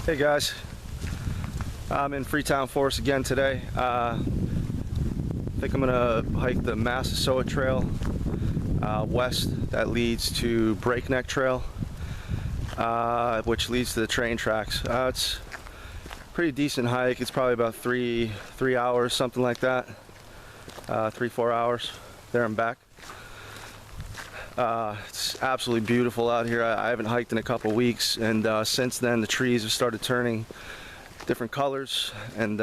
Hey guys, I'm in Freetown Forest again today. I think I'm gonna hike the Massasoit Trail west that leads to Breakneck Trail, which leads to the train tracks. It's a pretty decent hike. It's probably about three hours, something like that. 3-4 hours there and back. It's absolutely beautiful out here. I haven't hiked in a couple weeks, and since then the trees have started turning different colors, and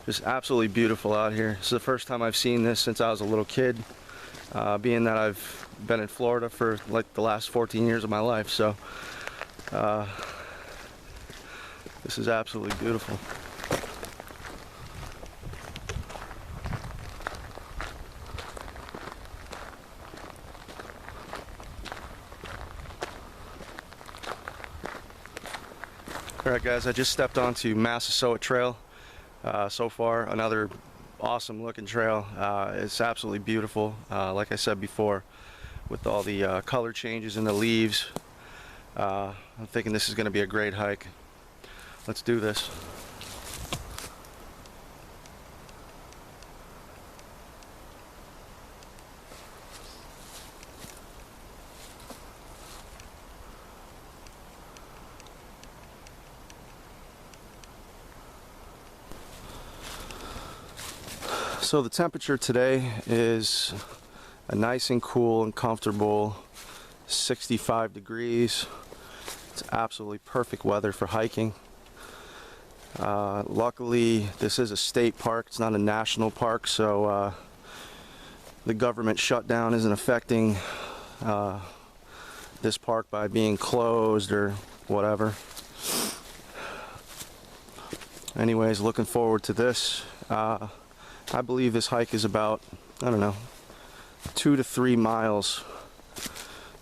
just absolutely beautiful out here. This is the first time I've seen this since I was a little kid, being that I've been in Florida for like the last 14 years of my life, so this is absolutely beautiful. Alright guys, I just stepped onto Massasoit Trail. So far, another awesome looking trail. It's absolutely beautiful, like I said before, with all the color changes in the leaves. I'm thinking this is going to be a great hike. Let's do this. So the temperature today is a nice and cool and comfortable 65 degrees. It's absolutely perfect weather for hiking. Luckily, this is a state park. It's not a national park, so the government shutdown isn't affecting this park by being closed or whatever. Anyways, looking forward to this. I believe this hike is about, I don't know, 2 to 3 miles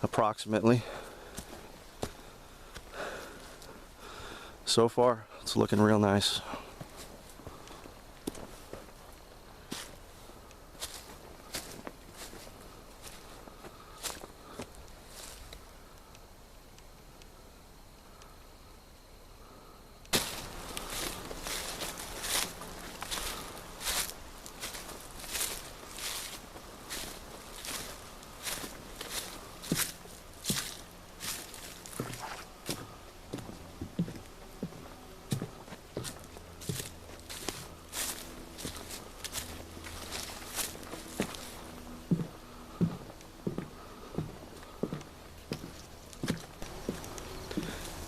approximately. So far, it's looking real nice.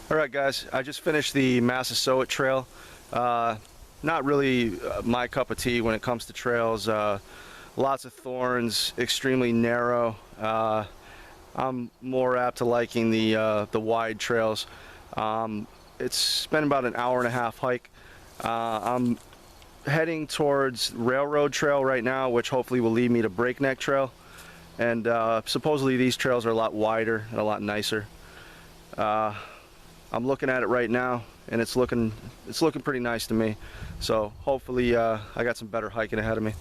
Alright guys, I just finished the Massasoit Trail. Not really my cup of tea when it comes to trails. Lots of thorns, extremely narrow. I'm more apt to liking the wide trails. It's been about an hour and a half hike. I'm heading towards Railroad Trail right now, which hopefully will lead me to Breakneck Trail. And supposedly these trails are a lot wider and a lot nicer. I'm looking at it right now, and it's looking pretty nice to me. So hopefully I got some better hiking ahead of me.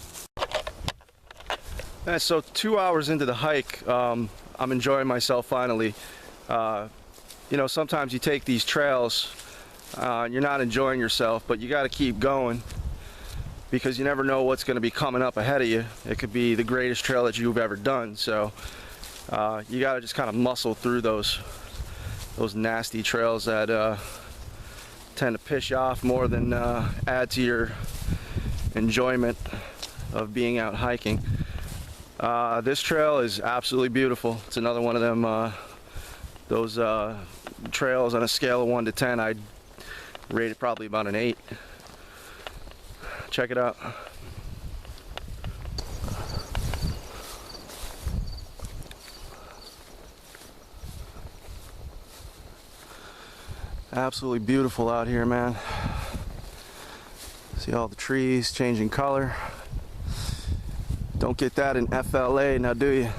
And so 2 hours into the hike, I'm enjoying myself finally. You know, sometimes you take these trails, and you're not enjoying yourself, but you got to keep going because you never know what's going to be coming up ahead of you. It could be the greatest trail that you've ever done. So you got to just kind of muscle through those nasty trails that tend to piss you off more than add to your enjoyment of being out hiking. This trail is absolutely beautiful. It's another one of them those trails on a scale of 1 to 10. I'd rate it probably about an 8. Check it out. Absolutely beautiful out here, man. See all the trees changing color. Don't get that in FLA, now do you?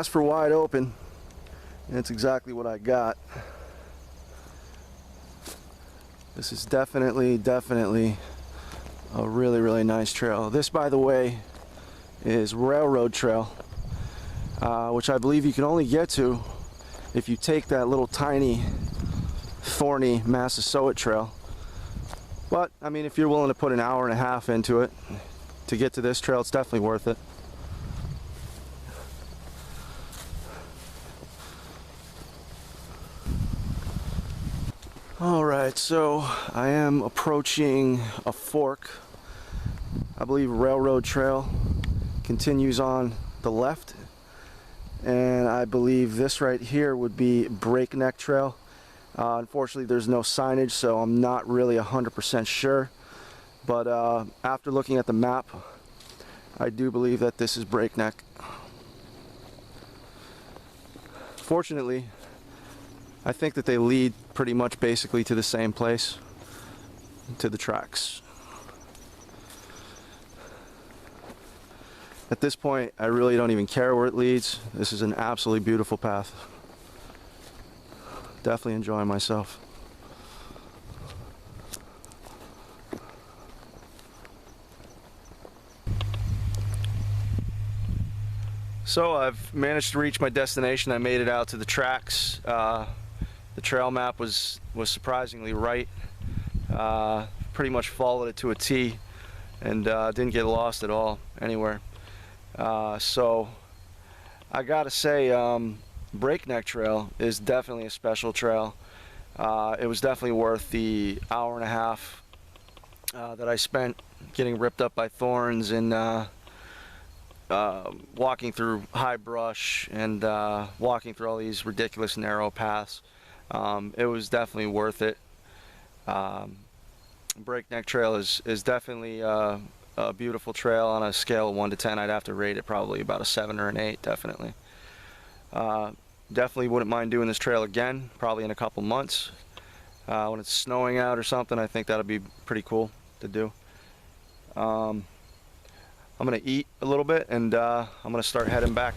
asked for wide open, and it's exactly what I got. This is definitely a really nice trail. This, by the way, is railroad trail, which I believe you can only get to if you take that little tiny thorny Massasoit trail. But I mean, if you're willing to put an hour and a half into it to get to this trail, it's definitely worth it. Alright, so I am approaching a fork. I believe railroad trail continues on the left, and I believe this right here would be Breakneck trail. Unfortunately, there's no signage, so I'm not really 100% sure, but after looking at the map, I do believe that this is Breakneck. Fortunately, I think that they lead pretty much basically to the same place, to the tracks. At this point, I really don't even care where it leads. This is an absolutely beautiful path. Definitely enjoying myself. So I've managed to reach my destination. I made it out to the tracks. The trail map was surprisingly right. Pretty much followed it to a T, and didn't get lost at all anywhere. So I gotta say, Breakneck Trail is definitely a special trail. It was definitely worth the hour and a half that I spent getting ripped up by thorns and walking through high brush and walking through all these ridiculous narrow paths. It was definitely worth it. Breakneck Trail is definitely a beautiful trail. On a scale of 1 to 10, I'd have to rate it probably about a 7 or an 8, definitely. Definitely wouldn't mind doing this trail again, probably in a couple months. When it's snowing out or something, I think that'll be pretty cool to do. I'm gonna eat a little bit, and I'm gonna start heading back.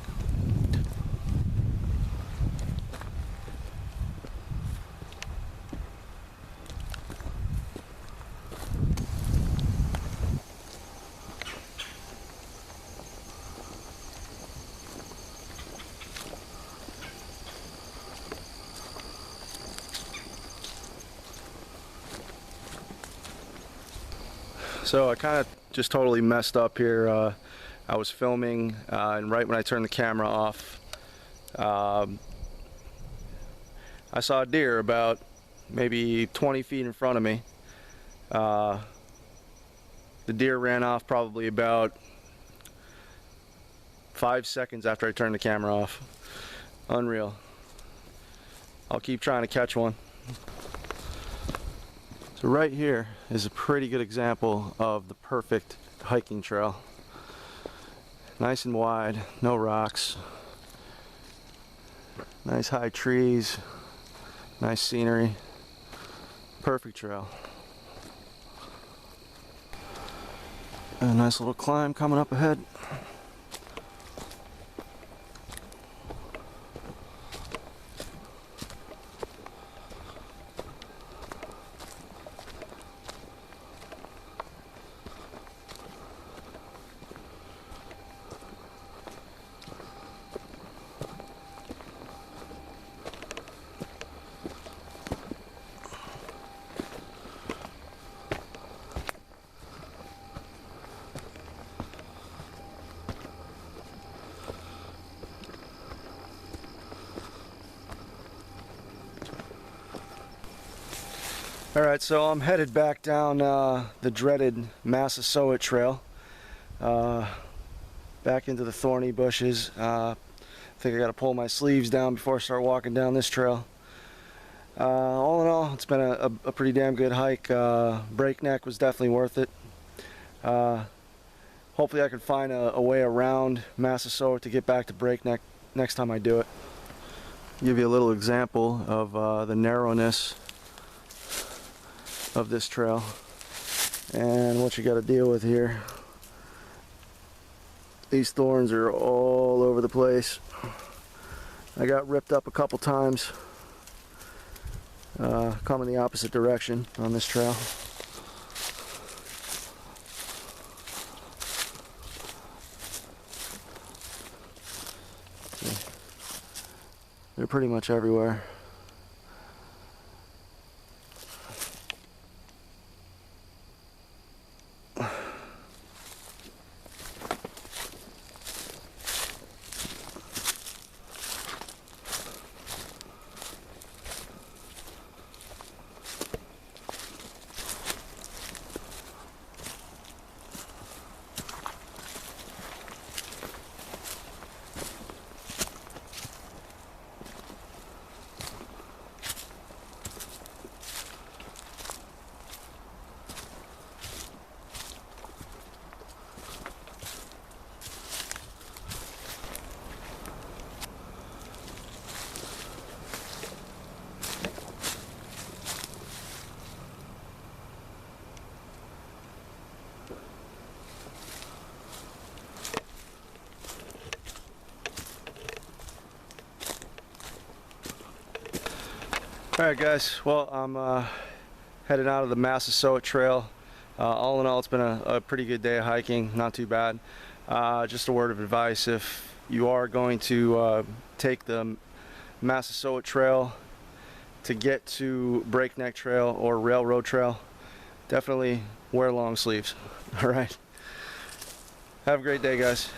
So I kind of just totally messed up here. I was filming, and right when I turned the camera off, I saw a deer about maybe 20 feet in front of me. The deer ran off probably about 5 seconds after I turned the camera off. Unreal. I'll keep trying to catch one. So right here is a pretty good example of the perfect hiking trail. Nice and wide, no rocks. Nice high trees, nice scenery. Perfect trail. A nice little climb coming up ahead. Alright, so I'm headed back down the dreaded Massasoit trail, back into the thorny bushes. I think I got to pull my sleeves down before I start walking down this trail. All in all, it's been a pretty damn good hike. Breakneck was definitely worth it. Hopefully I can find a way around Massasoit to get back to Breakneck next time I do it. Give you a little example of the narrowness of this trail and what you got to deal with here. These thorns are all over the place. I got ripped up a couple times coming the opposite direction on this trail. They're pretty much everywhere. Alright guys, well I'm headed out of the Massasoit Trail. All in all, it's been a pretty good day of hiking, not too bad. Just a word of advice, if you are going to take the Massasoit Trail to get to Breakneck Trail or Railroad Trail, definitely wear long sleeves. Alright, have a great day guys.